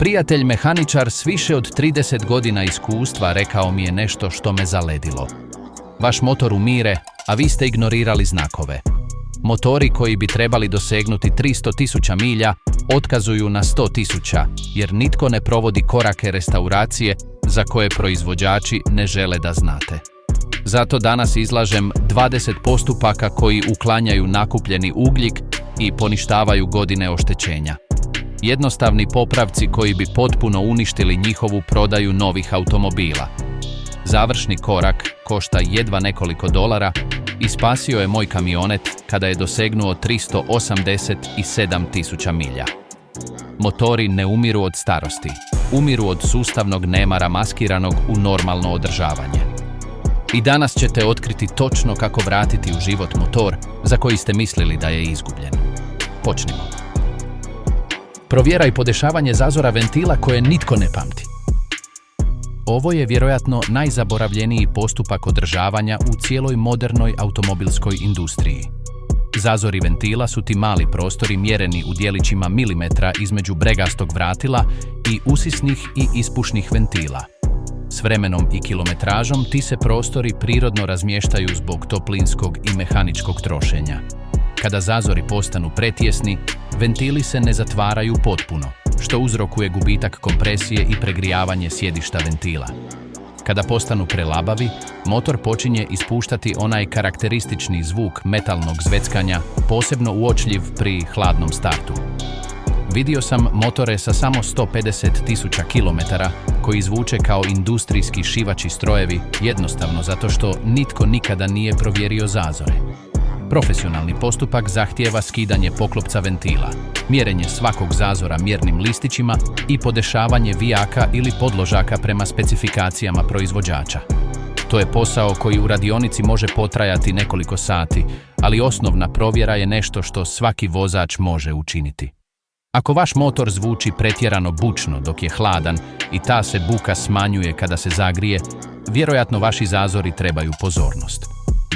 Prijatelj mehaničar s više od 30 godina iskustva rekao mi je nešto što me zaledilo. Vaš motor umire, a vi ste ignorirali znakove. Motori koji bi trebali dosegnuti 300.000 milja otkazuju na 100.000 jer nitko ne provodi korake restauracije za koje proizvođači ne žele da znate. Zato danas izlažem 20 postupaka koji uklanjaju nakupljeni ugljik i poništavaju godine oštećenja. Jednostavni popravci koji bi potpuno uništili njihovu prodaju novih automobila. Završni korak košta jedva nekoliko dolara i spasio je moj kamionet kada je dosegnuo 387.000 milja. Motori ne umiru od starosti, umiru od sustavnog nemara maskiranog u normalno održavanje. I danas ćete otkriti točno kako vratiti u život motor za koji ste mislili da je izgubljen. Počnimo. Provjeraj podešavanje zazora ventila koje nitko ne pamti. Ovo je vjerojatno najzaboravljeniji postupak održavanja u cijeloj modernoj automobilskoj industriji. Zazori ventila su ti mali prostori mjereni u djelićima milimetra između bregastog vratila i usisnih i ispušnih ventila. S vremenom i kilometražom ti se prostori prirodno razmještaju zbog toplinskog i mehaničkog trošenja. Kada zazori postanu pretjesni, ventili se ne zatvaraju potpuno, što uzrokuje gubitak kompresije i pregrijavanje sjedišta ventila. Kada postanu prelabavi, motor počinje ispuštati onaj karakteristični zvuk metalnog zveckanja, posebno uočljiv pri hladnom startu. Vidio sam motore sa samo 150.000 km koji zvuče kao industrijski šivači strojevi, jednostavno zato što nitko nikada nije provjerio zazore. Profesionalni postupak zahtijeva skidanje poklopca ventila, mjerenje svakog zazora mjernim listićima i podešavanje vijaka ili podložaka prema specifikacijama proizvođača. To je posao koji u radionici može potrajati nekoliko sati, ali osnovna provjera je nešto što svaki vozač može učiniti. Ako vaš motor zvuči pretjerano bučno dok je hladan i ta se buka smanjuje kada se zagrije, vjerojatno vaši zazori trebaju pozornost.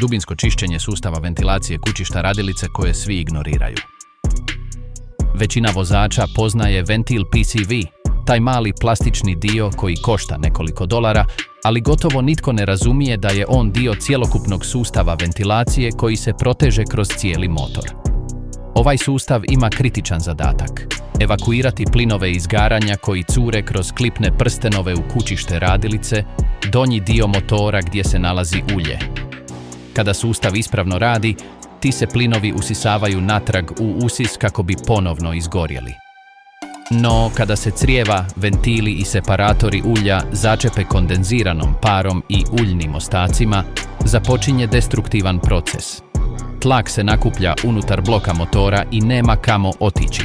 Dubinsko čišćenje sustava ventilacije kućišta radilice koje svi ignoriraju. Većina vozača poznaje ventil PCV, taj mali plastični dio koji košta nekoliko dolara, ali gotovo nitko ne razumije da je on dio cjelokupnog sustava ventilacije koji se proteže kroz cijeli motor. Ovaj sustav ima kritičan zadatak: evakuirati plinove izgaranja koji cure kroz klipne prstenove u kućište radilice, donji dio motora gdje se nalazi ulje. Kada sustav ispravno radi, ti se plinovi usisavaju natrag u usis kako bi ponovno izgorjeli. No, kada se crijeva, ventili i separatori ulja začepe kondenziranom parom i uljnim ostacima, započinje destruktivan proces. Tlak se nakuplja unutar bloka motora i nema kamo otići.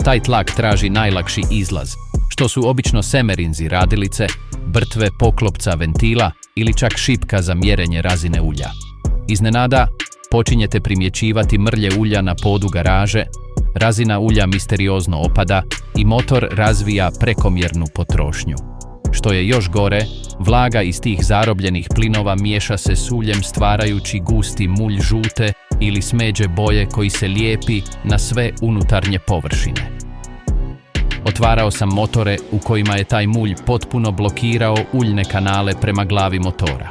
Taj tlak traži najlakši izlaz, što su obično semerinzi radilice, brtve poklopca ventila ili čak šipka za mjerenje razine ulja. Iznenada, počinjete primjećivati mrlje ulja na podu garaže, razina ulja misteriozno opada i motor razvija prekomjernu potrošnju. Što je još gore, vlaga iz tih zarobljenih plinova miješa se s uljem stvarajući gusti mulj žute ili smeđe boje koji se lijepi na sve unutarnje površine. Otvarao sam motore u kojima je taj mulj potpuno blokirao uljne kanale prema glavi motora.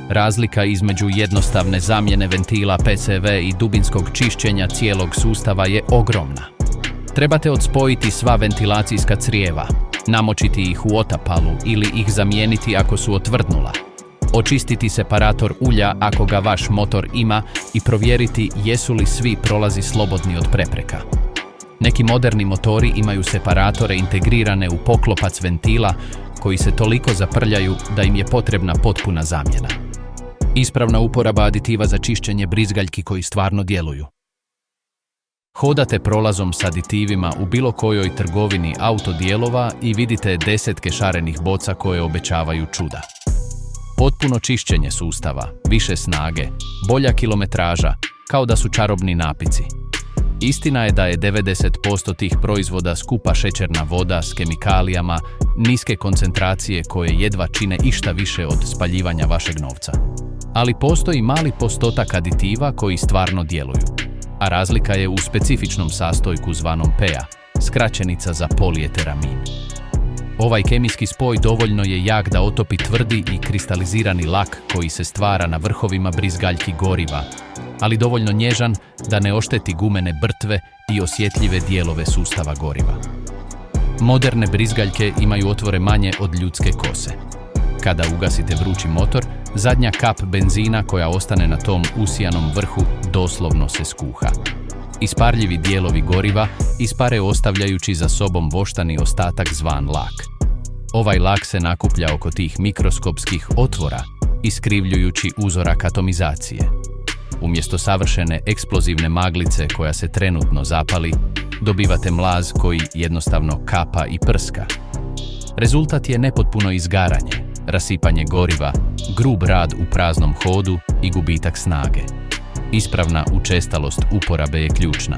Razlika između jednostavne zamjene ventila PCV i dubinskog čišćenja cijelog sustava je ogromna. Trebate odspojiti sva ventilacijska crijeva, namočiti ih u otapalu ili ih zamijeniti ako su otvrdnula, očistiti separator ulja ako ga vaš motor ima i provjeriti jesu li svi prolazi slobodni od prepreka. Neki moderni motori imaju separatore integrirane u poklopac ventila koji se toliko zaprljaju da im je potrebna potpuna zamjena. Ispravna uporaba aditiva za čišćenje brizgaljki koji stvarno djeluju. Hodate prolazom s aditivima u bilo kojoj trgovini autodijelova i vidite desetke šarenih boca koje obećavaju čuda. Potpuno čišćenje sustava, više snage, bolja kilometraža, kao da su čarobni napici. Istina je da je 90% tih proizvoda skupa šećerna voda s kemikalijama, niske koncentracije koje jedva čine išta više od spaljivanja vašeg novca. Ali postoji mali postotak aditiva koji stvarno djeluju. A razlika je u specifičnom sastojku zvanom PEA, skraćenica za polieteramin. Ovaj kemijski spoj dovoljno je jak da otopi tvrdi i kristalizirani lak koji se stvara na vrhovima brizgaljki goriva, ali dovoljno nježan da ne ošteti gumene brtve i osjetljive dijelove sustava goriva. Moderne brizgaljke imaju otvore manje od ljudske kose. Kada ugasite vrući motor, zadnja kap benzina koja ostane na tom usijanom vrhu doslovno se skuha. Isparljivi dijelovi goriva ispare ostavljajući za sobom voštani ostatak zvan lak. Ovaj lak se nakuplja oko tih mikroskopskih otvora, iskrivljujući uzorak atomizacije. Umjesto savršene eksplozivne maglice koja se trenutno zapali, dobivate mlaz koji jednostavno kapa i prska. Rezultat je nepotpuno izgaranje, rasipanje goriva, grub rad u praznom hodu i gubitak snage. Ispravna učestalost uporabe je ključna.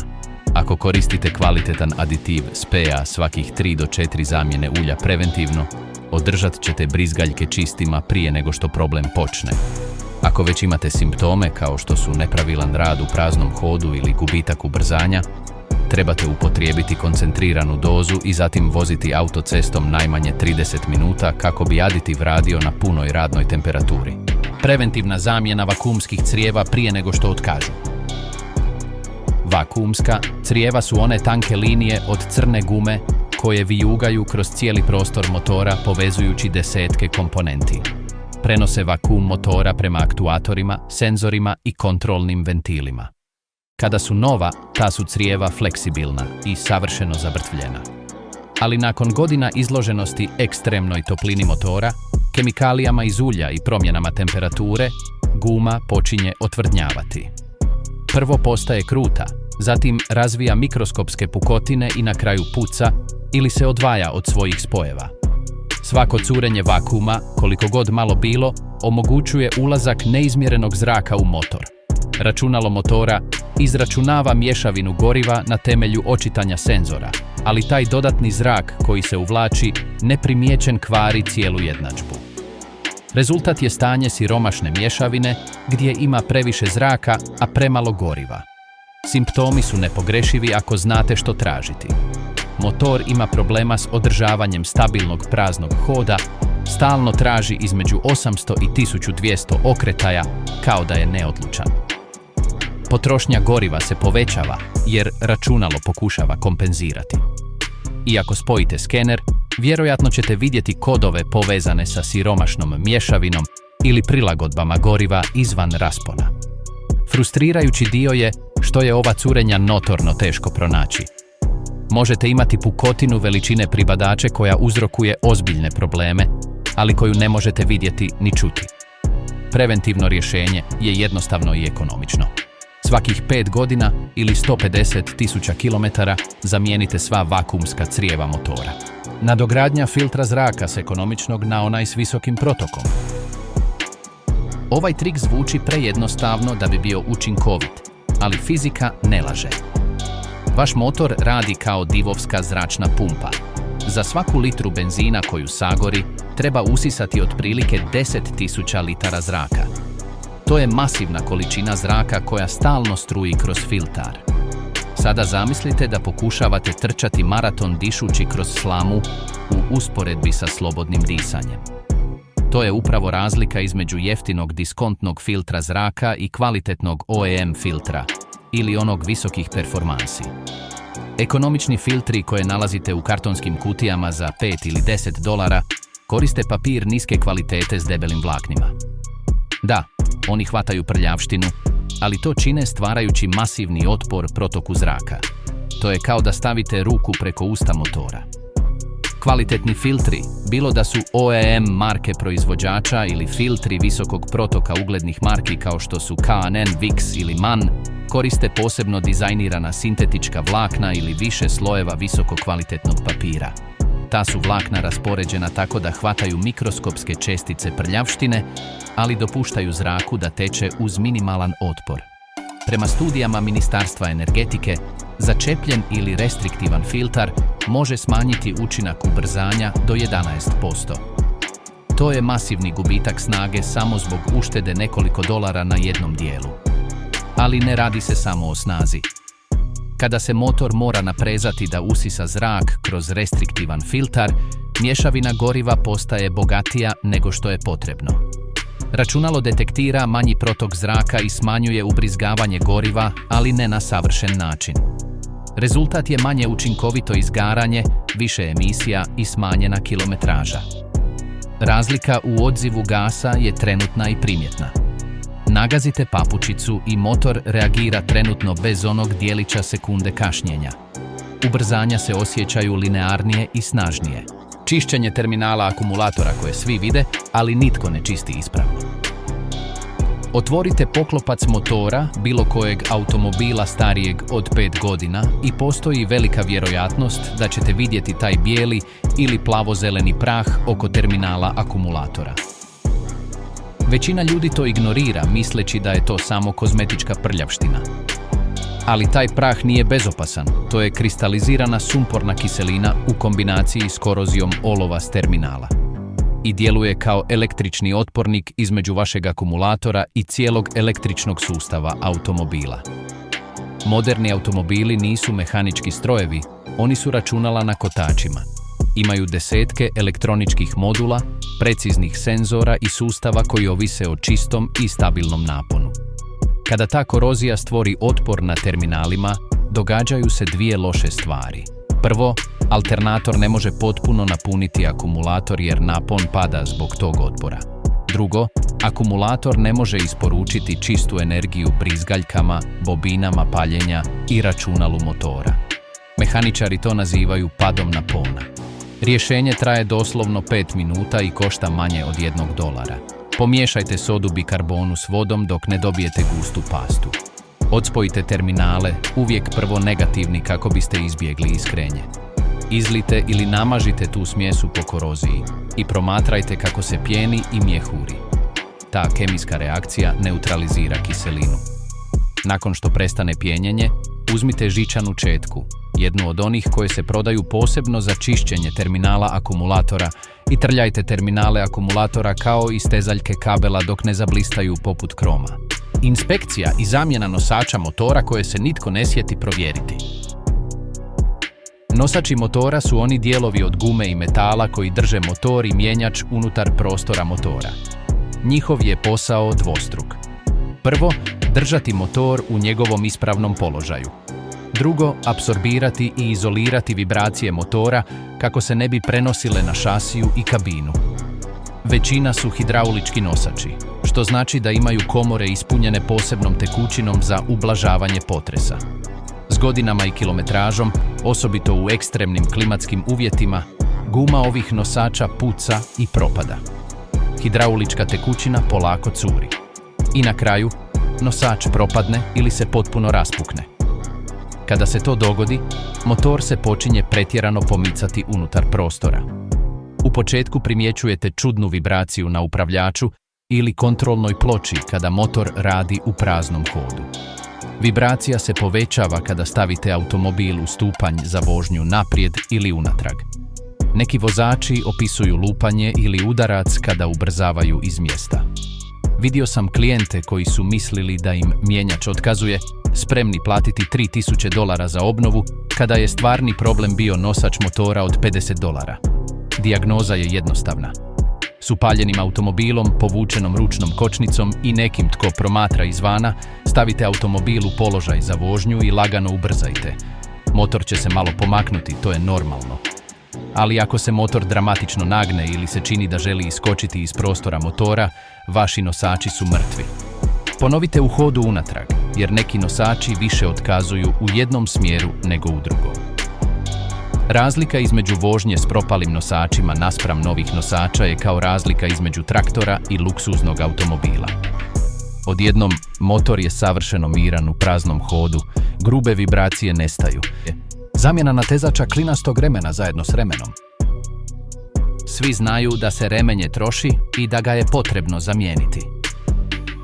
Ako koristite kvalitetan aditiv SPEA svakih 3 do 4 zamjene ulja preventivno, održat ćete brizgaljke čistima prije nego što problem počne. Ako već imate simptome kao što su nepravilan rad u praznom hodu ili gubitak ubrzanja, trebate upotrijebiti koncentriranu dozu i zatim voziti autocestom najmanje 30 minuta kako bi aditiv radio na punoj radnoj temperaturi. Preventivna zamjena vakuumskih crijeva prije nego što otkažu. Vakuumska crijeva su one tanke linije od crne gume koje vijugaju kroz cijeli prostor motora povezujući desetke komponenti. Prenose vakuum motora prema aktuatorima, senzorima i kontrolnim ventilima. Kada su nova, ta su crijeva fleksibilna i savršeno zavrtvljena. Ali nakon godina izloženosti ekstremnoj toplini motora, kemikalijama iz ulja i promjenama temperature, guma počinje otvrdnjavati. Prvo postaje kruta, zatim razvija mikroskopske pukotine i na kraju puca ili se odvaja od svojih spojeva. Svako curenje vakuuma, koliko god malo bilo, omogućuje ulazak neizmjerenog zraka u motor. Računalo motora izračunava mješavinu goriva na temelju očitanja senzora, ali taj dodatni zrak koji se uvlači neprimjećen kvari cijelu jednadžbu. Rezultat je stanje siromašne mješavine gdje ima previše zraka, a premalo goriva. Simptomi su nepogrešivi ako znate što tražiti. Motor ima problema s održavanjem stabilnog praznog hoda, stalno traži između 800 i 1200 okretaja kao da je neodlučan. Potrošnja goriva se povećava jer računalo pokušava kompenzirati. I ako spojite skener, vjerojatno ćete vidjeti kodove povezane sa siromašnom mješavinom ili prilagodbama goriva izvan raspona. Frustrirajući dio je što je ova curenja notorno teško pronaći. Možete imati pukotinu veličine pribadače koja uzrokuje ozbiljne probleme, ali koju ne možete vidjeti ni čuti. Preventivno rješenje je jednostavno i ekonomično. Svakih 5 godina ili 150.000 km zamijenite sva vakuumska crijeva motora. Nadogradnja filtra zraka s ekonomičnog na onaj s visokim protokom. Ovaj trik zvuči prejednostavno da bi bio učinkovit, ali fizika ne laže. Vaš motor radi kao divovska zračna pumpa. Za svaku litru benzina koju sagori, treba usisati otprilike 10.000 litara zraka. To je masivna količina zraka koja stalno struji kroz filtar. Sada zamislite da pokušavate trčati maraton dišući kroz slamu u usporedbi sa slobodnim disanjem. To je upravo razlika između jeftinog diskontnog filtra zraka i kvalitetnog OEM filtra, ili onog visokih performansi. Ekonomični filtri koje nalazite u kartonskim kutijama za 5 ili 10 dolara koriste papir niske kvalitete s debelim vlaknima. Da, oni hvataju prljavštinu, ali to čine stvarajući masivni otpor protoku zraka. To je kao da stavite ruku preko usta motora. Kvalitetni filtri, bilo da su OEM marke proizvođača ili filtri visokog protoka uglednih marki kao što su K&N, Vicks ili MAN, koriste posebno dizajnirana sintetička vlakna ili više slojeva visokokvalitetnog papira. Ta su vlakna raspoređena tako da hvataju mikroskopske čestice prljavštine, ali dopuštaju zraku da teče uz minimalan otpor. Prema studijama Ministarstva energetike, začepljen ili restriktivan filtar može smanjiti učinak ubrzanja do 11%. To je masivni gubitak snage samo zbog uštede nekoliko dolara na jednom dijelu. Ali ne radi se samo o snazi. Kada se motor mora naprezati da usisa zrak kroz restriktivan filtar, mješavina goriva postaje bogatija nego što je potrebno. Računalo detektira manji protok zraka i smanjuje ubrizgavanje goriva, ali ne na savršen način. Rezultat je manje učinkovito izgaranje, više emisija i smanjena kilometraža. Razlika u odzivu gasa je trenutna i primjetna. Nagazite papučicu i motor reagira trenutno bez onog dijelića sekunde kašnjenja. Ubrzanja se osjećaju linearnije i snažnije. Čišćenje terminala akumulatora koje svi vide, ali nitko ne čisti ispravno. Otvorite poklopac motora bilo kojeg automobila starijeg od 5 godina i postoji velika vjerojatnost da ćete vidjeti taj bijeli ili plavo-zeleni prah oko terminala akumulatora. Većina ljudi to ignorira misleći da je to samo kozmetička prljavština. Ali taj prah nije bezopasan, to je kristalizirana sumporna kiselina u kombinaciji s korozijom olova s terminala. I djeluje kao električni otpornik između vašeg akumulatora i cijelog električnog sustava automobila. Moderni automobili nisu mehanički strojevi, oni su računala na kotačima. Imaju desetke elektroničkih modula, preciznih senzora i sustava koji ovise o čistom i stabilnom naponu. Kada ta korozija stvori otpor na terminalima, događaju se dvije loše stvari. Prvo, alternator ne može potpuno napuniti akumulator jer napon pada zbog tog otpora. Drugo, akumulator ne može isporučiti čistu energiju brizgaljkama, bobinama paljenja i računalu motora. Mehaničari to nazivaju padom napona. Rješenje traje doslovno 5 minuta i košta manje od $1. Pomiješajte sodu bikarbonu s vodom dok ne dobijete gustu pastu. Odspojite terminale, uvijek prvo negativni kako biste izbjegli iskrenje. Izlijte ili namažite tu smjesu po koroziji i promatrajte kako se pjeni i mjehuri. Ta kemijska reakcija neutralizira kiselinu. Nakon što prestane pjenjenje, uzmite žičanu četku, jednu od onih koje se prodaju posebno za čišćenje terminala akumulatora i trljajte terminale akumulatora kao i stezaljke kabela dok ne zablistaju poput kroma. Inspekcija i zamjena nosača motora koje se nitko ne sjeti provjeriti. Nosači motora su oni dijelovi od gume i metala koji drže motor i mjenjač unutar prostora motora. Njihov je posao dvostruk. Prvo, držati motor u njegovom ispravnom položaju. Drugo, apsorbirati i izolirati vibracije motora kako se ne bi prenosile na šasiju i kabinu. Većina su hidraulički nosači, što znači da imaju komore ispunjene posebnom tekućinom za ublažavanje potresa. S godinama i kilometražom, osobito u ekstremnim klimatskim uvjetima, guma ovih nosača puca i propada. Hidraulička tekućina polako curi. I na kraju, nosač propadne ili se potpuno raspukne. Kada se to dogodi, motor se počinje pretjerano pomicati unutar prostora. U početku primjećujete čudnu vibraciju na upravljaču ili kontrolnoj ploči kada motor radi u praznom hodu. Vibracija se povećava kada stavite automobil u stupanj za vožnju naprijed ili unatrag. Neki vozači opisuju lupanje ili udarac kada ubrzavaju iz mjesta. Vidio sam klijente koji su mislili da im mjenjač otkazuje, spremni platiti $3000 za obnovu, kada je stvarni problem bio nosač motora od $50. Dijagnoza je jednostavna. S upaljenim automobilom, povučenom ručnom kočnicom i nekim tko promatra izvana, stavite automobil u položaj za vožnju i lagano ubrzajte. Motor će se malo pomaknuti, to je normalno. Ali ako se motor dramatično nagne ili se čini da želi iskočiti iz prostora motora, vaši nosači su mrtvi. Ponovite u hodu unatrag, jer neki nosači više otkazuju u jednom smjeru nego u drugom. Razlika između vožnje s propalim nosačima naspram novih nosača je kao razlika između traktora i luksuznog automobila. Odjednom, motor je savršeno miran u praznom hodu, grube vibracije nestaju. Zamjena natezača klinastog remena zajedno s remenom. Svi znaju da se remenje troši i da ga je potrebno zamijeniti.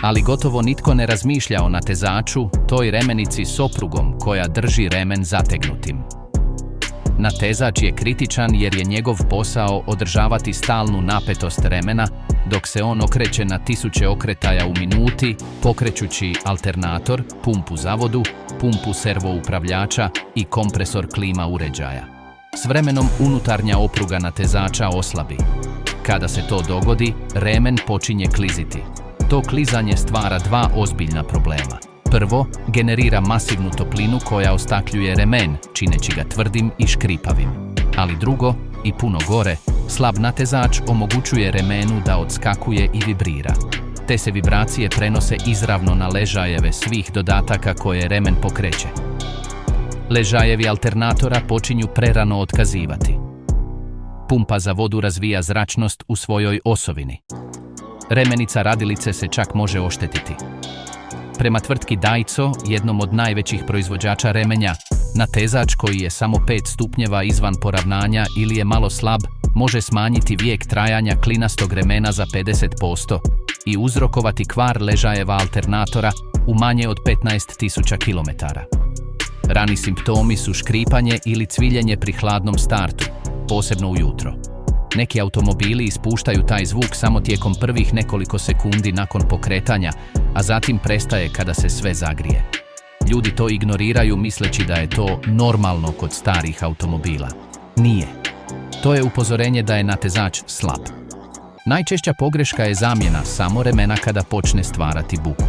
Ali gotovo nitko ne razmišlja o natezaču, toj remenici s oprugom koja drži remen zategnutim. Natezač je kritičan jer je njegov posao održavati stalnu napetost remena dok se on okreće na 1000 okretaja u minuti, pokrećući alternator, pumpu zavodu, pumpu servoupravljača i kompresor klima uređaja. S vremenom unutarnja opruga natezača oslabi. Kada se to dogodi, remen počinje kliziti. To klizanje stvara dva ozbiljna problema. Prvo, generira masivnu toplinu koja ostakljuje remen, čineći ga tvrdim i škripavim. Ali drugo, i puno gore, slab natezač omogućuje remenu da odskakuje i vibrira. Te se vibracije prenose izravno na ležajeve svih dodataka koje remen pokreće. Ležajevi alternatora počinju prerano otkazivati. Pumpa za vodu razvija zračnost u svojoj osovini. Remenica radilice se čak može oštetiti. Prema tvrtki Daiso, jednom od najvećih proizvođača remenja, natezač koji je samo 5 stupnjeva izvan poravnanja ili je malo slab, može smanjiti vijek trajanja klinastog remena za 50% i uzrokovati kvar ležajeva alternatora u manje od 15.000 km. Rani simptomi su škripanje ili cviljenje pri hladnom startu, posebno ujutro. Neki automobili ispuštaju taj zvuk samo tijekom prvih nekoliko sekundi nakon pokretanja, a zatim prestaje kada se sve zagrije. Ljudi to ignoriraju misleći da je to normalno kod starih automobila. Nije. To je upozorenje da je natezač slab. Najčešća pogreška je zamjena samo remena kada počne stvarati buku.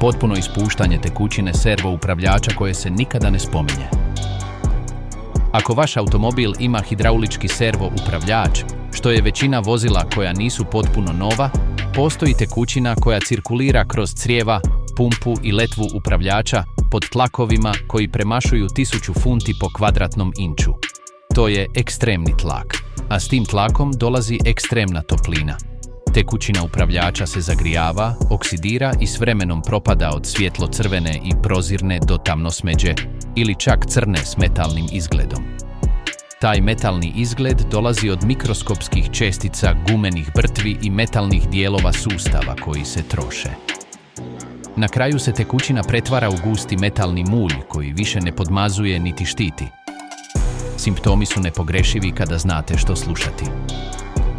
Potpuno ispuštanje tekućine servoupravljača koje se nikada ne spominje. Ako vaš automobil ima hidraulički servoupravljač, što je većina vozila koja nisu potpuno nova, postoji tekućina koja cirkulira kroz crijeva, pumpu i letvu upravljača pod tlakovima koji premašuju 1000 funti po kvadratnom inču. To je ekstremni tlak, a s tim tlakom dolazi ekstremna toplina. Tekućina upravljača se zagrijava, oksidira i s vremenom propada od svjetlo-crvene i prozirne do tamnosmeđe ili čak crne s metalnim izgledom. Taj metalni izgled dolazi od mikroskopskih čestica gumenih brtvi i metalnih dijelova sustava koji se troše. Na kraju se tekućina pretvara u gusti metalni mulj koji više ne podmazuje niti štiti. Simptomi su nepogrešivi kada znate što slušati.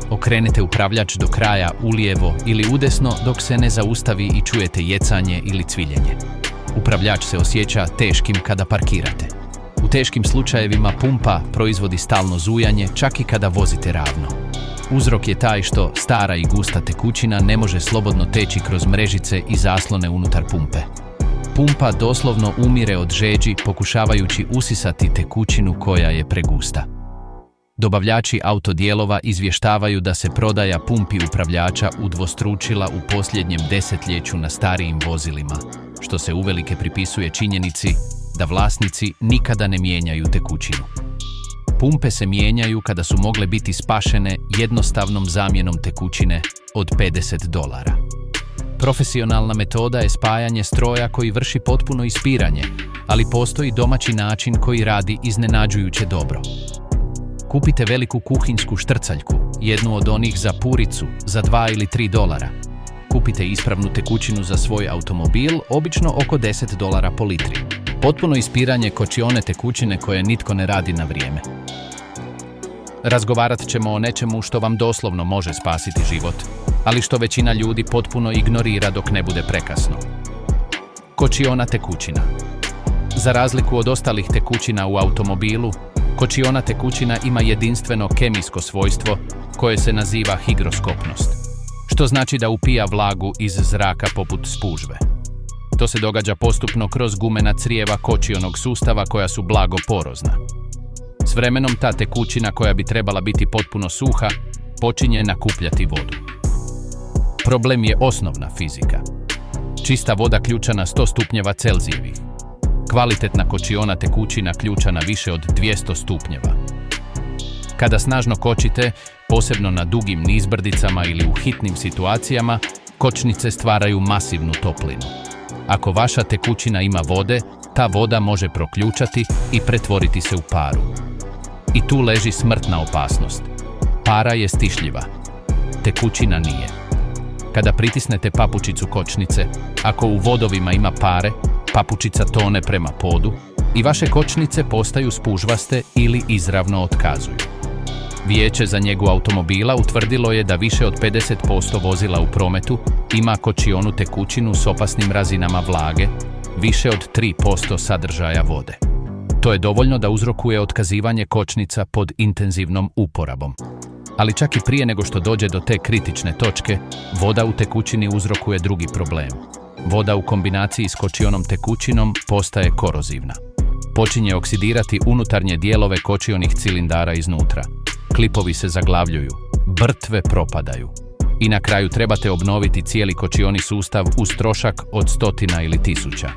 Okrenete upravljač do kraja ulijevo ili udesno dok se ne zaustavi i čujete jecanje ili cviljenje. Upravljač se osjeća teškim kada parkirate. U teškim slučajevima pumpa proizvodi stalno zujanje čak i kada vozite ravno. Uzrok je taj što stara i gusta tekućina ne može slobodno teći kroz mrežice i zaslone unutar pumpe. Pumpa doslovno umire od žeđi pokušavajući usisati tekućinu koja je pregusta. Dobavljači autodijelova izvještavaju da se prodaja pumpi upravljača udvostručila u posljednjem desetljeću na starijim vozilima, što se uvelike pripisuje činjenici da vlasnici nikada ne mijenjaju tekućinu. Pumpe se mijenjaju kada su mogle biti spašene jednostavnom zamjenom tekućine od $50. Profesionalna metoda je spajanje stroja koji vrši potpuno ispiranje, ali postoji domaći način koji radi iznenađujuće dobro. Kupite veliku kuhinsku štrcaljku, jednu od onih za puricu, za $2 ili $3. Kupite ispravnu tekućinu za svoj automobil, obično oko $10 po litri. Potpuno ispiranje kočione tekućine koje nitko ne radi na vrijeme. Razgovarat ćemo o nečemu što vam doslovno može spasiti život, ali što većina ljudi potpuno ignorira dok ne bude prekasno. Kočiona tekućina. Za razliku od ostalih tekućina u automobilu, kočiona tekućina ima jedinstveno kemijsko svojstvo koje se naziva higroskopnost, što znači da upija vlagu iz zraka poput spužve. To se događa postupno kroz gumena crijeva kočionog sustava koja su blago porozna. S vremenom ta tekućina koja bi trebala biti potpuno suha počinje nakupljati vodu. Problem je osnovna fizika. Čista voda ključa na 100 stupnjeva Celzijevih. Kvalitetna kočiona tekućina ključa na više od 200 stupnjeva. Kada snažno kočite, posebno na dugim nizbrdicama ili u hitnim situacijama, kočnice stvaraju masivnu toplinu. Ako vaša tekućina ima vode, ta voda može proključati i pretvoriti se u paru. I tu leži smrtna opasnost. Para je stišljiva. Tekućina nije. Kada pritisnete papučicu kočnice, ako u vodovima ima pare, papučica tone prema podu i vaše kočnice postaju spužvaste ili izravno otkazuju. Vijeće za njegu automobila utvrdilo je da više od 50% vozila u prometu ima kočionu tekućinu s opasnim razinama vlage, više od 3% sadržaja vode. To je dovoljno da uzrokuje otkazivanje kočnica pod intenzivnom uporabom. Ali čak i prije nego što dođe do te kritične točke, voda u tekućini uzrokuje drugi problem. Voda u kombinaciji s kočionom tekućinom postaje korozivna. Počinje oksidirati unutarnje dijelove kočionih cilindara iznutra. Klipovi se zaglavljuju, brtve propadaju. I na kraju trebate obnoviti cijeli kočioni sustav uz trošak od 100 ili 1000.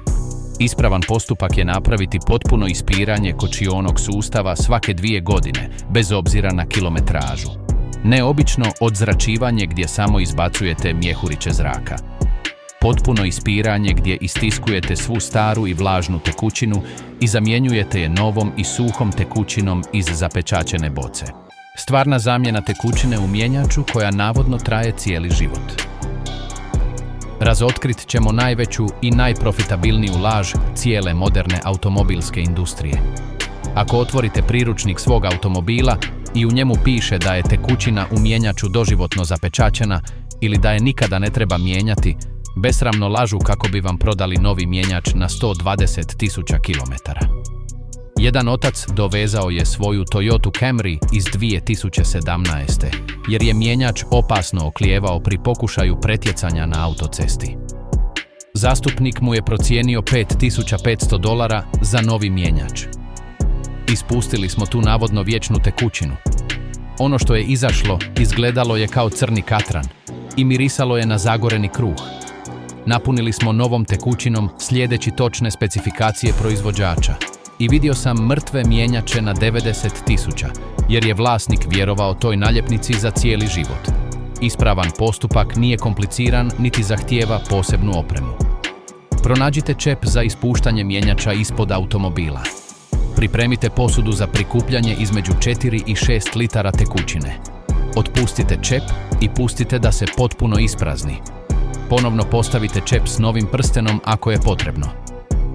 Ispravan postupak je napraviti potpuno ispiranje kočionog sustava svake 2 godine, bez obzira na kilometražu. Neobično odzračivanje gdje samo izbacujete mjehuriće zraka. Potpuno ispiranje gdje istiskujete svu staru i vlažnu tekućinu i zamjenjujete je novom i suhom tekućinom iz zapečaćene boce. Stvarna zamjena tekućine u mjenjaču koja navodno traje cijeli život. Razotkrit ćemo najveću i najprofitabilniju laž cijele moderne automobilske industrije. Ako otvorite priručnik svog automobila i u njemu piše da je tekućina u mjenjaču doživotno zapečaćena ili da je nikada ne treba mijenjati, besramno lažu kako bi vam prodali novi mjenjač na 120.000 km. Jedan otac dovezao je svoju Toyota Camry iz 2017. jer je mjenjač opasno oklijevao pri pokušaju pretjecanja na autocesti. Zastupnik mu je procijenio $5.500 za novi mjenjač. Ispustili smo tu navodno vječnu tekućinu. Ono što je izašlo izgledalo je kao crni katran i mirisalo je na zagoreni kruh. Napunili smo novom tekućinom slijedeći točne specifikacije proizvođača i vidio sam mrtve mjenjače na 90.000 jer je vlasnik vjerovao toj naljepnici za cijeli život. Ispravan postupak nije kompliciran niti zahtijeva posebnu opremu. Pronađite čep za ispuštanje mjenjača ispod automobila. Pripremite posudu za prikupljanje između 4 i 6 litara tekućine. Otpustite čep i pustite da se potpuno isprazni. Ponovno postavite čep s novim prstenom ako je potrebno.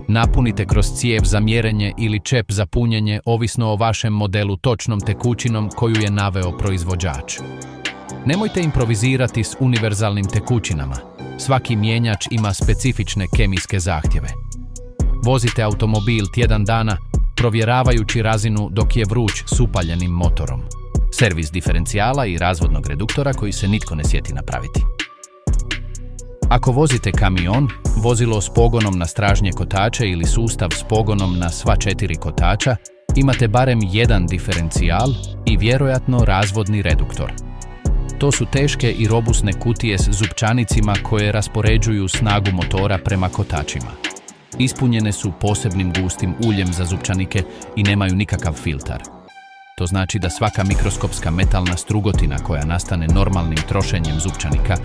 Napunite kroz cijev za mjerenje ili čep za punjenje ovisno o vašem modelu točnom tekućinom koju je naveo proizvođač. Nemojte improvizirati s univerzalnim tekućinama. Svaki mjenjač ima specifične kemijske zahtjeve. Vozite automobil tjedan dana provjeravajući razinu dok je vruć s upaljenim motorom. Servis diferencijala i razvodnog reduktora koji se nitko ne sjeti napraviti. Ako vozite kamion, vozilo s pogonom na stražnje kotače ili sustav s pogonom na sva 4 kotača, imate barem jedan diferencijal i vjerojatno razvodni reduktor. To su teške i robusne kutije s zupčanicima koje raspoređuju snagu motora prema kotačima. Ispunjene su posebnim gustim uljem za zupčanike i nemaju nikakav filtar. To znači da svaka mikroskopska metalna strugotina koja nastane normalnim trošenjem zupčanika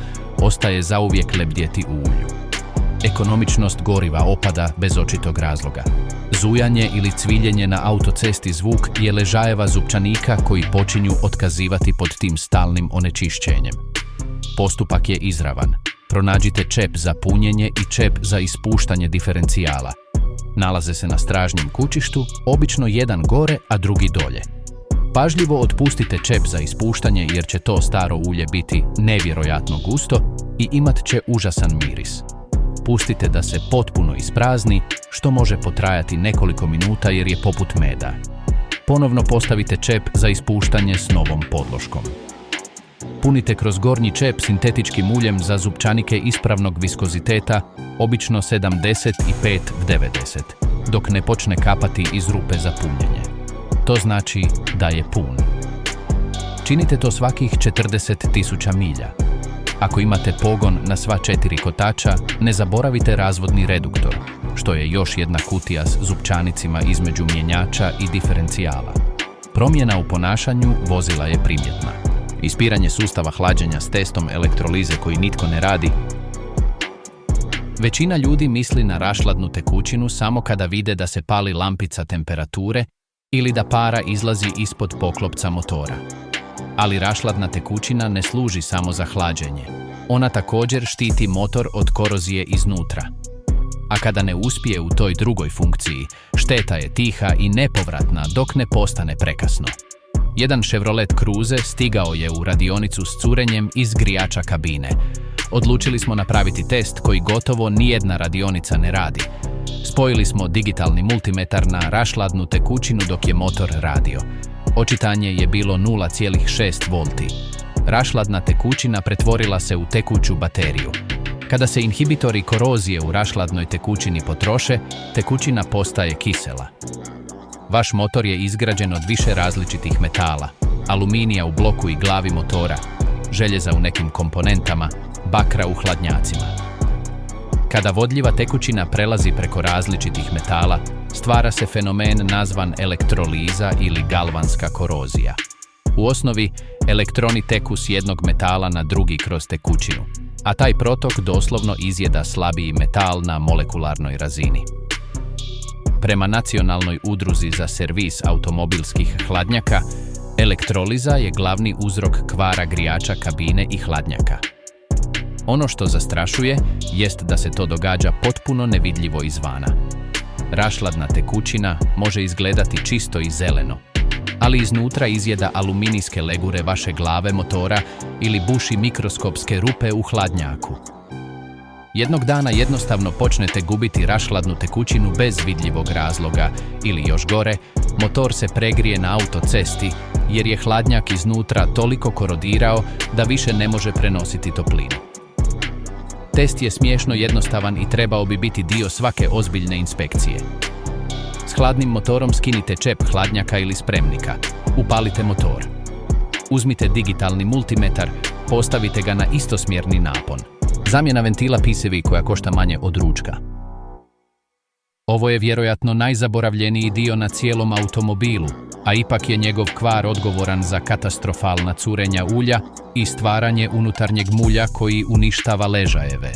ostaje zauvijek lebdjeti u ulju. Ekonomičnost goriva opada bez očitog razloga. Zujanje ili cviljenje na autocesti zvuk je ležajeva zupčanika koji počinju otkazivati pod tim stalnim onečišćenjem. Postupak je izravan. Pronađite čep za punjenje i čep za ispuštanje diferencijala. Nalaze se na stražnjem kućištu, obično jedan gore, a drugi dolje. Pažljivo otpustite čep za ispuštanje jer će to staro ulje biti nevjerojatno gusto i imat će užasan miris. Pustite da se potpuno isprazni, što može potrajati nekoliko minuta jer je poput meda. Ponovno postavite čep za ispuštanje s novom podloškom. Punite kroz gornji čep sintetičkim uljem za zupčanike ispravnog viskoziteta, obično 75/90, dok ne počne kapati iz rupe za punjenje. To znači da je pun. Činite to svakih 40.000 milja. Ako imate pogon na sva 4 kotača, ne zaboravite razvodni reduktor, što je još jedna kutija s zupčanicima između mjenjača i diferencijala. Promjena u ponašanju vozila je primjetna. Ispiranje sustava hlađenja s testom elektrolize koji nitko ne radi. Većina ljudi misli na rašladnu tekućinu samo kada vide da se pali lampica temperature ili da para izlazi ispod poklopca motora. Ali rašladna tekućina ne služi samo za hlađenje. Ona također štiti motor od korozije iznutra. A kada ne uspije u toj drugoj funkciji, šteta je tiha i nepovratna dok ne postane prekasno. Jedan Chevrolet Cruze stigao je u radionicu s curenjem iz grijača kabine. Odlučili smo napraviti test koji gotovo nijedna radionica ne radi. Spojili smo digitalni multimetar na rašladnu tekućinu dok je motor radio. Očitanje je bilo 0,6 volti. Rašladna tekućina pretvorila se u tekuću bateriju. Kada se inhibitori korozije u rašladnoj tekućini potroše, tekućina postaje kisela. Vaš motor je izgrađen od više različitih metala, aluminija u bloku i glavi motora, željeza u nekim komponentama, bakra u hladnjacima. Kada vodljiva tekućina prelazi preko različitih metala, stvara se fenomen nazvan elektroliza ili galvanska korozija. U osnovi, elektroni teku s jednog metala na drugi kroz tekućinu, a taj protok doslovno izjeda slabiji metal na molekularnoj razini. Prema Nacionalnoj udruzi za servis automobilskih hladnjaka, elektroliza je glavni uzrok kvara grijača kabine i hladnjaka. Ono što zastrašuje jest da se to događa potpuno nevidljivo izvana. Rašladna tekućina može izgledati čisto i zeleno, ali iznutra izjeda aluminijske legure vaše glave motora ili buši mikroskopske rupe u hladnjaku. Jednog dana jednostavno počnete gubiti rašladnu tekućinu bez vidljivog razloga ili još gore, motor se pregrije na autocesti jer je hladnjak iznutra toliko korodirao da više ne može prenositi toplinu. Test je smiješno jednostavan i trebao bi biti dio svake ozbiljne inspekcije. S hladnim motorom skinite čep hladnjaka ili spremnika. Upalite motor. Uzmite digitalni multimetar, postavite ga na istosmjerni napon. Zamjena ventila PCV koja košta manje od ručka. Ovo je vjerojatno najzaboravljeniji dio na cijelom automobilu, a ipak je njegov kvar odgovoran za katastrofalna curenja ulja i stvaranje unutarnjeg mulja koji uništava ležajeve.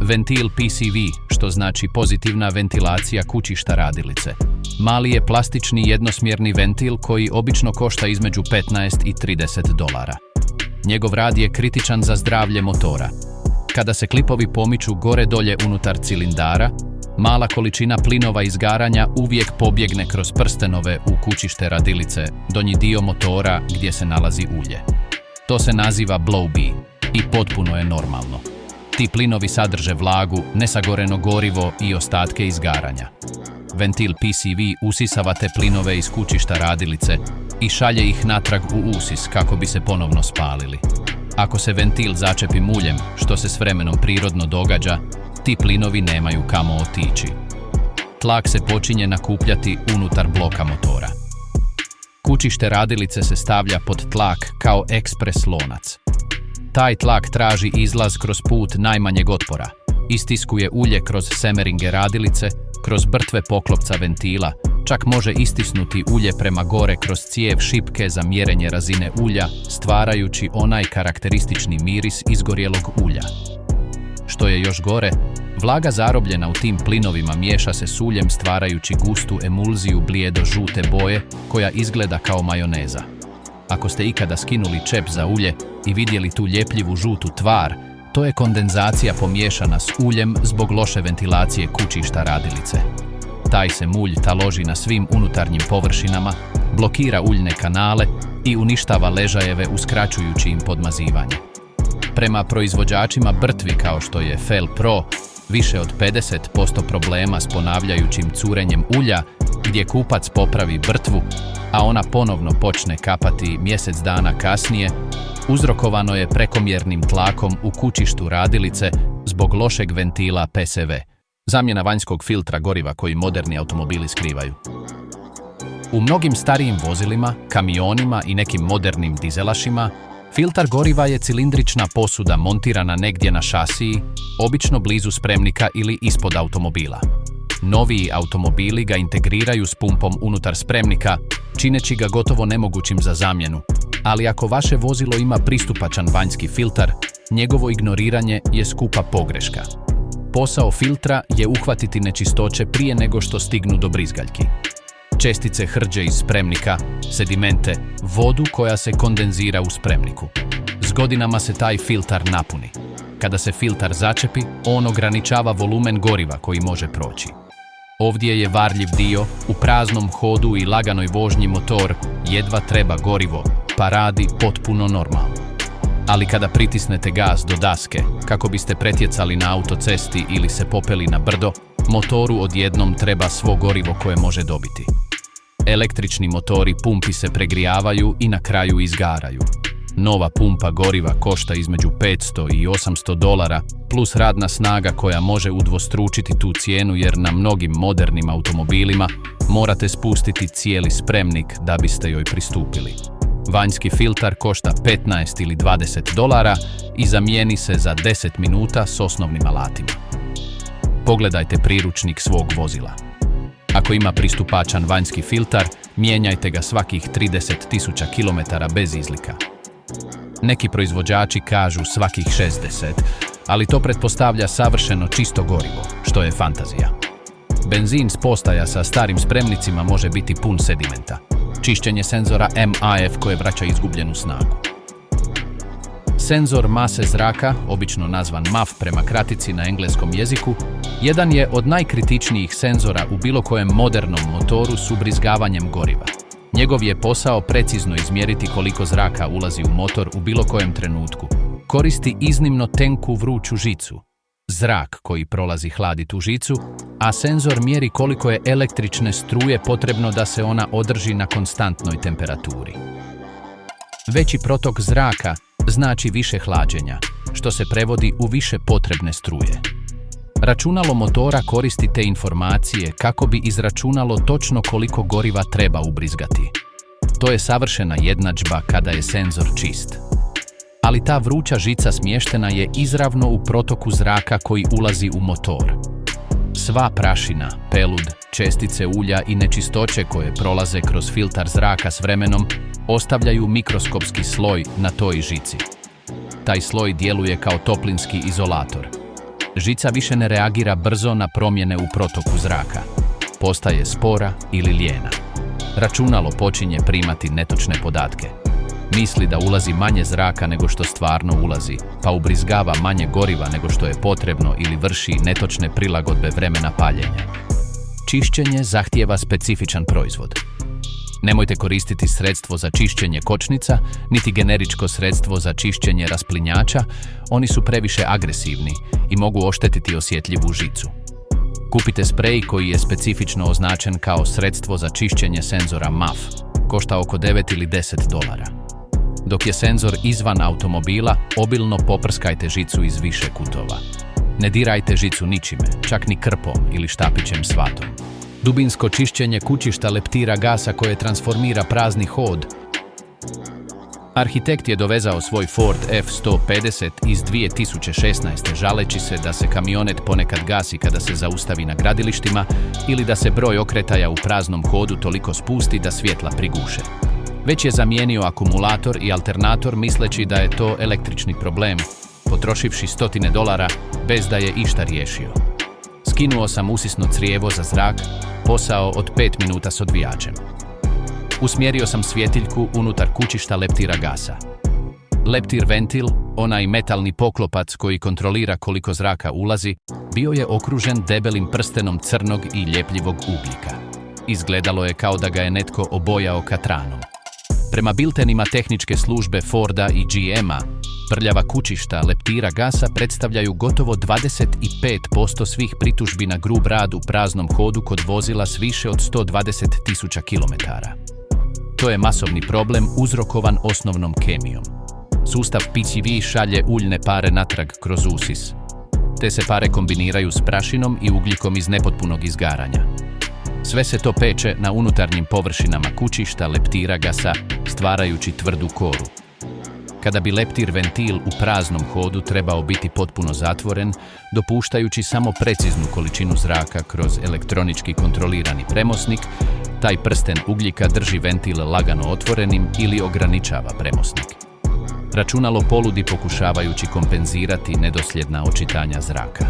Ventil PCV, što znači pozitivna ventilacija kućišta radilice. Mali je plastični jednosmjerni ventil koji obično košta između 15 i $30. Njegov rad je kritičan za zdravlje motora. Kada se klipovi pomiču gore-dolje unutar cilindara, mala količina plinova izgaranja uvijek pobjegne kroz prstenove u kućište radilice, donji dio motora gdje se nalazi ulje. To se naziva blow-by i potpuno je normalno. Ti plinovi sadrže vlagu, nesagoreno gorivo i ostatke izgaranja. Ventil PCV usisava te plinove iz kućišta radilice i šalje ih natrag u usis kako bi se ponovno spalili. Ako se ventil začepi muljem, što se s vremenom prirodno događa, ti plinovi nemaju kamo otići. Tlak se počinje nakupljati unutar bloka motora. Kućište radilice se stavlja pod tlak kao ekspres lonac. Taj tlak traži izlaz kroz put najmanjeg otpora, istiskuje ulje kroz semeringe radilice, kroz brtve poklopca ventila, čak može istisnuti ulje prema gore kroz cijev šipke za mjerenje razine ulja, stvarajući onaj karakteristični miris izgorjelog ulja. Što je još gore, vlaga zarobljena u tim plinovima miješa se s uljem stvarajući gustu emulziju blijedo-žute boje koja izgleda kao majoneza. Ako ste ikada skinuli čep za ulje i vidjeli tu ljepljivu žutu tvar, to je kondenzacija pomiješana s uljem zbog loše ventilacije kućišta radilice. Taj se mulj taloži na svim unutarnjim površinama, blokira uljne kanale i uništava ležajeve uskraćujući im podmazivanje. Prema proizvođačima brtvi kao što je Fel Pro, više od 50% problema s ponavljajućim curenjem ulja, gdje kupac popravi brtvu, a ona ponovno počne kapati mjesec dana kasnije, uzrokovano je prekomjernim tlakom u kućištu radilice zbog lošeg ventila PCV, zamjena vanjskog filtra goriva koji moderni automobili skrivaju. U mnogim starijim vozilima, kamionima i nekim modernim dizelašima, filtar goriva je cilindrična posuda montirana negdje na šasiji, obično blizu spremnika ili ispod automobila. Noviji automobili ga integriraju s pumpom unutar spremnika, čineći ga gotovo nemogućim za zamjenu, ali ako vaše vozilo ima pristupačan vanjski filtar, njegovo ignoriranje je skupa pogreška. Posao filtra je uhvatiti nečistoće prije nego što stignu do brizgaljki. Čestice hrđe iz spremnika, sedimente, vodu koja se kondenzira u spremniku. S godinama se taj filtar napuni. Kada se filtar začepi, on ograničava volumen goriva koji može proći. Ovdje je varljiv dio, u praznom hodu i laganoj vožnji motor jedva treba gorivo, pa radi potpuno normalno. Ali kada pritisnete gas do daske, kako biste pretjecali na autocesti ili se popeli na brdo, motoru odjednom treba svo gorivo koje može dobiti. Električni motori pumpi se pregrijavaju i na kraju izgaraju. Nova pumpa goriva košta između $500 i $800, plus radna snaga koja može udvostručiti tu cijenu jer na mnogim modernim automobilima morate spustiti cijeli spremnik da biste joj pristupili. Vanjski filtar košta $15 ili $20 i zamijeni se za 10 minuta s osnovnim alatima. Pogledajte priručnik svog vozila. Ako ima pristupačan vanjski filtar, mijenjajte ga svakih 30.000 km bez izlika. Neki proizvođači kažu svakih 60, ali to pretpostavlja savršeno čisto gorivo, što je fantazija. Benzin s postaja sa starim spremnicima može biti pun sedimenta. Čišćenje senzora MAF koje vraća izgubljenu snagu. Senzor mase zraka, obično nazvan MAF prema kratici na engleskom jeziku, jedan je od najkritičnijih senzora u bilo kojem modernom motoru s ubrizgavanjem goriva. Njegov je posao precizno izmjeriti koliko zraka ulazi u motor u bilo kojem trenutku. Koristi iznimno tenku vruću žicu. Zrak koji prolazi hladi tu žicu, a senzor mjeri koliko je električne struje potrebno da se ona održi na konstantnoj temperaturi. Veći protok zraka znači više hlađenja, što se prevodi u više potrebne struje. Računalo motora koristi te informacije kako bi izračunalo točno koliko goriva treba ubrizgati. To je savršena jednadžba kada je senzor čist. Ali ta vruća žica smještena je izravno u protoku zraka koji ulazi u motor. Sva prašina, pelud, čestice ulja i nečistoće koje prolaze kroz filtar zraka s vremenom ostavljaju mikroskopski sloj na toj žici. Taj sloj djeluje kao toplinski izolator. Žica više ne reagira brzo na promjene u protoku zraka. Postaje spora ili lijena. Računalo počinje primati netočne podatke. Misli da ulazi manje zraka nego što stvarno ulazi, pa ubrizgava manje goriva nego što je potrebno ili vrši netočne prilagodbe vremena paljenja. Čišćenje zahtijeva specifičan proizvod. Nemojte koristiti sredstvo za čišćenje kočnica, niti generičko sredstvo za čišćenje rasplinjača, oni su previše agresivni i mogu oštetiti osjetljivu žicu. Kupite sprej koji je specifično označen kao sredstvo za čišćenje senzora MAF, košta oko $9 ili $10. Dok je senzor izvan automobila, obilno poprskajte žicu iz više kutova. Ne dirajte žicu ničime, čak ni krpom ili štapićem s vatom. Dubinsko čišćenje kućišta leptira gasa koje transformira prazni hod. Arhitekt je dovezao svoj Ford F-150 iz 2016. žaleći se da se kamionet ponekad gasi kada se zaustavi na gradilištima ili da se broj okretaja u praznom hodu toliko spusti da svjetla priguše. Već je zamijenio akumulator i alternator misleći da je to električni problem, potrošivši $100 bez da je išta riješio. Skinuo sam usisno crijevo za zrak, posao od 5 minuta s odvijačem. Usmjerio sam svjetiljku unutar kućišta leptira gasa. Leptir ventil, onaj metalni poklopac koji kontrolira koliko zraka ulazi, bio je okružen debelim prstenom crnog i ljepljivog ugljika. Izgledalo je kao da ga je netko obojao katranom. Prema biltenima tehničke službe Forda i GM-a, prljava kućišta leptira gasa predstavljaju gotovo 25% svih pritužbi na grub rad u praznom hodu kod vozila s više od 120.000 km. To je masovni problem uzrokovan osnovnom kemijom. Sustav PCV šalje uljne pare natrag kroz usis. Te se pare kombiniraju s prašinom i ugljikom iz nepotpunog izgaranja. Sve se to peče na unutarnjim površinama kućišta leptira gasa, stvarajući tvrdu koru. Kada bi leptir ventil u praznom hodu trebao biti potpuno zatvoren, dopuštajući samo preciznu količinu zraka kroz elektronički kontrolirani premosnik, taj prsten ugljika drži ventil lagano otvorenim ili ograničava premosnik. Računalo poludi pokušavajući kompenzirati nedosljedna očitanja zraka.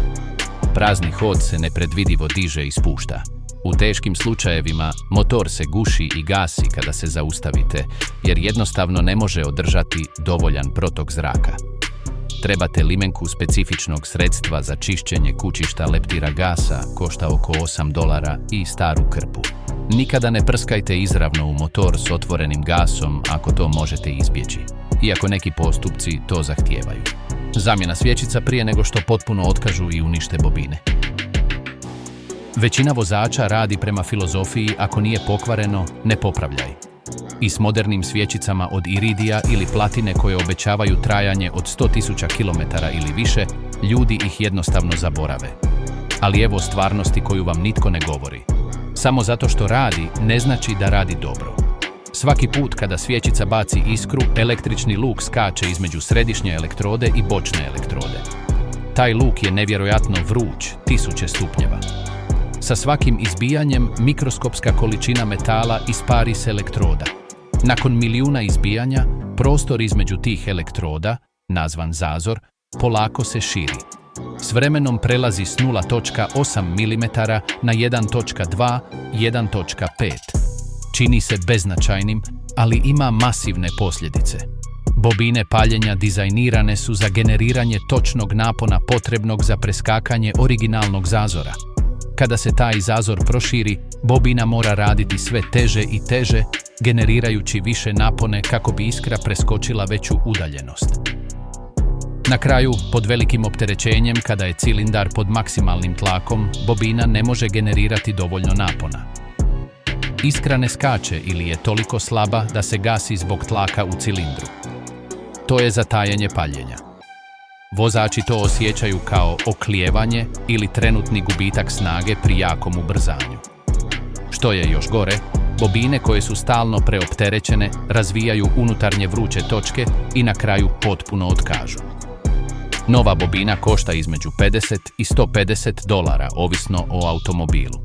Prazni hod se nepredvidivo diže i spušta. U teškim slučajevima motor se guši i gasi kada se zaustavite, jer jednostavno ne može održati dovoljan protok zraka. Trebate limenku specifičnog sredstva za čišćenje kućišta leptira gasa, košta oko $8 i staru krpu. Nikada ne prskajte izravno u motor s otvorenim gasom ako to možete izbjeći, iako neki postupci to zahtijevaju. Zamjena svjećica prije nego što potpuno otkažu i unište bobine. Većina vozača radi prema filozofiji ako nije pokvareno, ne popravljaj. I s modernim svjećicama od iridija ili platine koje obećavaju trajanje od 100.000 km ili više, ljudi ih jednostavno zaborave. Ali evo stvarnosti koju vam nitko ne govori. Samo zato što radi, ne znači da radi dobro. Svaki put kada svjećica baci iskru, električni luk skače između središnje elektrode i bočne elektrode. Taj luk je nevjerojatno vruć, 1000 stupnjeva. Sa svakim izbijanjem, mikroskopska količina metala ispari s elektroda. Nakon milijuna izbijanja, prostor između tih elektroda, nazvan zazor, polako se širi. S vremenom prelazi s 0.8 mm na 1.2, 1.5. Čini se beznačajnim, ali ima masivne posljedice. Bobine paljenja dizajnirane su za generiranje točnog napona potrebnog za preskakanje originalnog zazora. Kada se taj zazor proširi, bobina mora raditi sve teže i teže, generirajući više napone kako bi iskra preskočila veću udaljenost. Na kraju, pod velikim opterećenjem, kada je cilindar pod maksimalnim tlakom, bobina ne može generirati dovoljno napona. Iskra ne skače ili je toliko slaba da se gasi zbog tlaka u cilindru. To je zatajanje paljenja. Vozači to osjećaju kao oklijevanje ili trenutni gubitak snage pri jakom ubrzanju. Što je još gore, bobine koje su stalno preopterećene razvijaju unutarnje vruće točke i na kraju potpuno otkažu. Nova bobina košta između $50 i $150, ovisno o automobilu.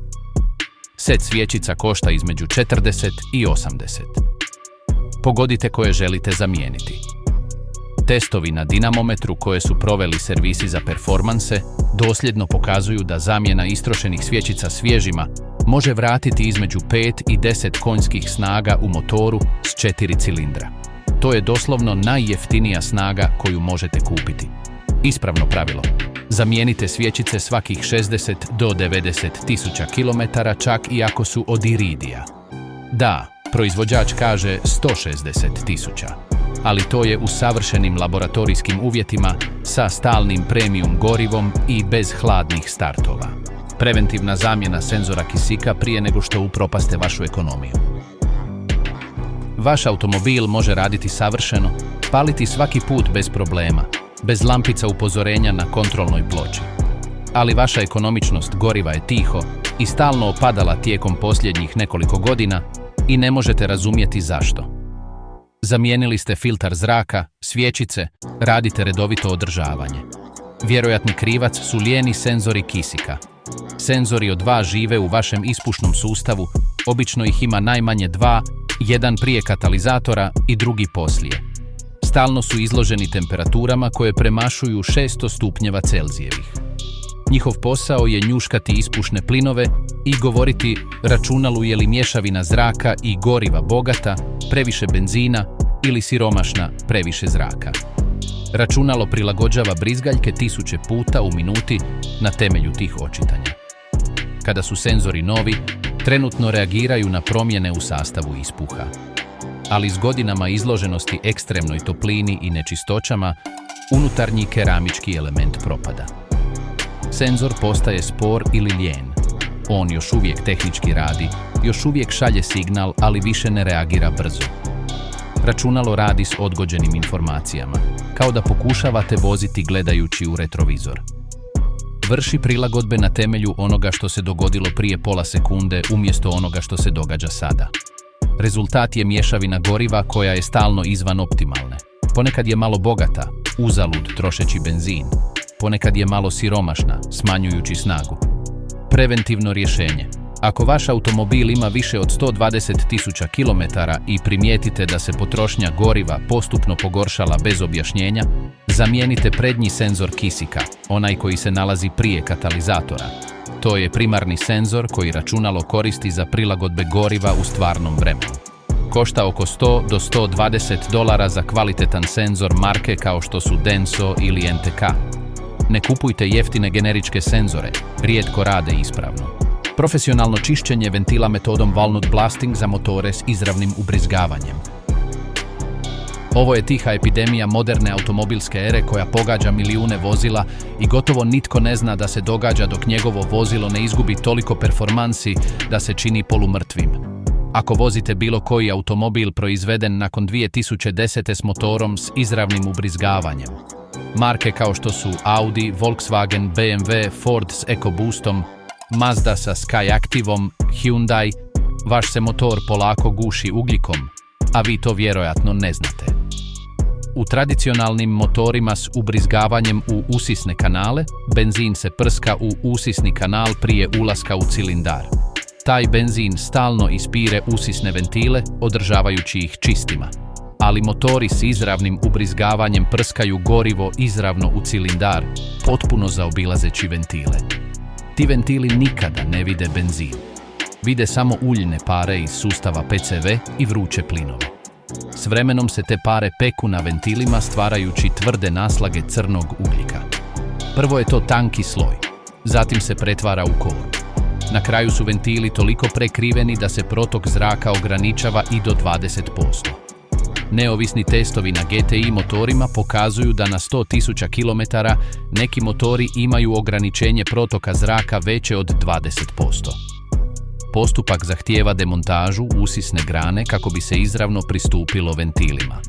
Set svjećica košta između 40 i 80. Pogodite koje želite zamijeniti. Testovi na dinamometru koje su proveli servisi za performanse dosljedno pokazuju da zamjena istrošenih svjećica svježima može vratiti između 5 i 10 konjskih snaga u motoru s 4 cilindra. To je doslovno najjeftinija snaga koju možete kupiti. Ispravno pravilo. Zamijenite svjećice svakih 60 do 90 tisuća kilometara, čak i ako su od iridija. Da, proizvođač kaže 160 tisuća, ali to je u savršenim laboratorijskim uvjetima sa stalnim premium gorivom i bez hladnih startova. Preventivna zamjena senzora kisika prije nego što upropaste vašu ekonomiju. Vaš automobil može raditi savršeno, paliti svaki put bez problema, bez lampica upozorenja na kontrolnoj ploči. Ali vaša ekonomičnost goriva je tiho i stalno opadala tijekom posljednjih nekoliko godina i ne možete razumjeti zašto. Zamijenili ste filtar zraka, svjećice, radite redovito održavanje. Vjerojatni krivac su lijeni senzori kisika. Senzori od 2 žive u vašem ispušnom sustavu, obično ih ima najmanje 2, jedan prije katalizatora i drugi poslije. Stalno su izloženi temperaturama koje premašuju 600 stupnjeva Celzijevih. Njihov posao je njuškati ispušne plinove i govoriti računalu je li mješavina zraka i goriva bogata, previše benzina ili siromašna, previše zraka. Računalo prilagođava brizgaljke 1000 puta u minuti na temelju tih očitanja. Kada su senzori novi, trenutno reagiraju na promjene u sastavu ispuha. Ali s godinama izloženosti ekstremnoj toplini i nečistoćama, unutarnji keramički element propada. Senzor postaje spor ili lijen. On još uvijek tehnički radi, još uvijek šalje signal, ali više ne reagira brzo. Računalo radi s odgođenim informacijama, kao da pokušavate voziti gledajući u retrovizor. Vrši prilagodbe na temelju onoga što se dogodilo prije pola sekunde umjesto onoga što se događa sada. Rezultat je mješavina goriva koja je stalno izvan optimalne. Ponekad je malo bogata, uzalud trošeći benzin. Ponekad je malo siromašna, smanjujući snagu. Preventivno rješenje. Ako vaš automobil ima više od 120.000 km i primijetite da se potrošnja goriva postupno pogoršala bez objašnjenja, zamijenite prednji senzor kisika, onaj koji se nalazi prije katalizatora. To je primarni senzor koji računalo koristi za prilagodbe goriva u stvarnom vremenu. košta oko 100 do 120 dolara za kvalitetan senzor marke kao što su Denso ili NTK. Ne kupujte jeftine generičke senzore, rijetko rade ispravno. Profesionalno čišćenje ventila metodom Walnut Blasting za motore s izravnim ubrizgavanjem. Ovo je tiha epidemija moderne automobilske ere koja pogađa milijune vozila i gotovo nitko ne zna da se događa dok njegovo vozilo ne izgubi toliko performansi da se čini polumrtvim. Ako vozite bilo koji automobil proizveden nakon 2010. s motorom s izravnim ubrizgavanjem, marke kao što su Audi, Volkswagen, BMW, Ford s EcoBoostom, Mazda sa SkyActiv-om, Hyundai, vaš se motor polako guši ugljikom, a vi to vjerojatno ne znate. U tradicionalnim motorima s ubrizgavanjem u usisne kanale, benzin se prska u usisni kanal prije ulaska u cilindar. Taj benzin stalno ispire usisne ventile, održavajući ih čistima. Ali motori s izravnim ubrizgavanjem prskaju gorivo izravno u cilindar, potpuno zaobilazeći ventile. Ti ventili nikada ne vide benzin. Vide samo uljne pare iz sustava PCV i vruće plinove. S vremenom se te pare peku na ventilima stvarajući tvrde naslage crnog ugljika. Prvo je to tanki sloj, zatim se pretvara u koru. Na kraju su ventili toliko prekriveni da se protok zraka ograničava i do 20%. Neovisni testovi na GTI motorima pokazuju da na 100.000 km neki motori imaju ograničenje protoka zraka veće od 20%. Postupak zahtijeva demontažu usisne grane kako bi se izravno pristupilo ventilima.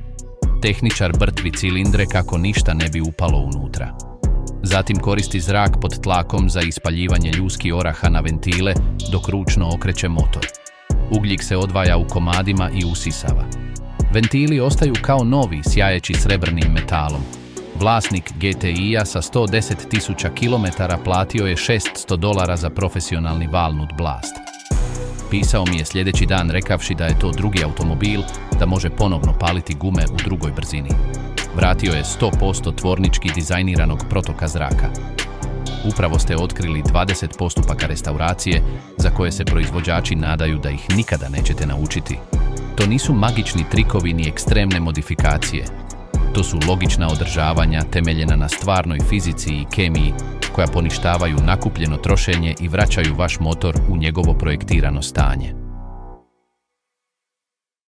Tehničar brtvi cilindre kako ništa ne bi upalo unutra. Zatim koristi zrak pod tlakom za ispaljivanje ljuski oraha na ventile dok ručno okreće motor. Ugljik se odvaja u komadima i usisava. Ventili ostaju kao novi, sjajeći srebrnim metalom. Vlasnik GTI-a sa 110.000 km platio je $600 za profesionalni Walnut Blast. Pisao mi je sljedeći dan rekavši da je to drugi automobil, da može ponovno paliti gume u drugoj brzini. Vratio je 100% tvornički dizajniranog protoka zraka. Upravo ste otkrili 20 postupaka restauracije za koje se proizvođači nadaju da ih nikada nećete naučiti. To nisu magični trikovi ni ekstremne modifikacije. To su logična održavanja temeljena na stvarnoj fizici i kemiji koja poništavaju nakupljeno trošenje i vraćaju vaš motor u njegovo projektirano stanje.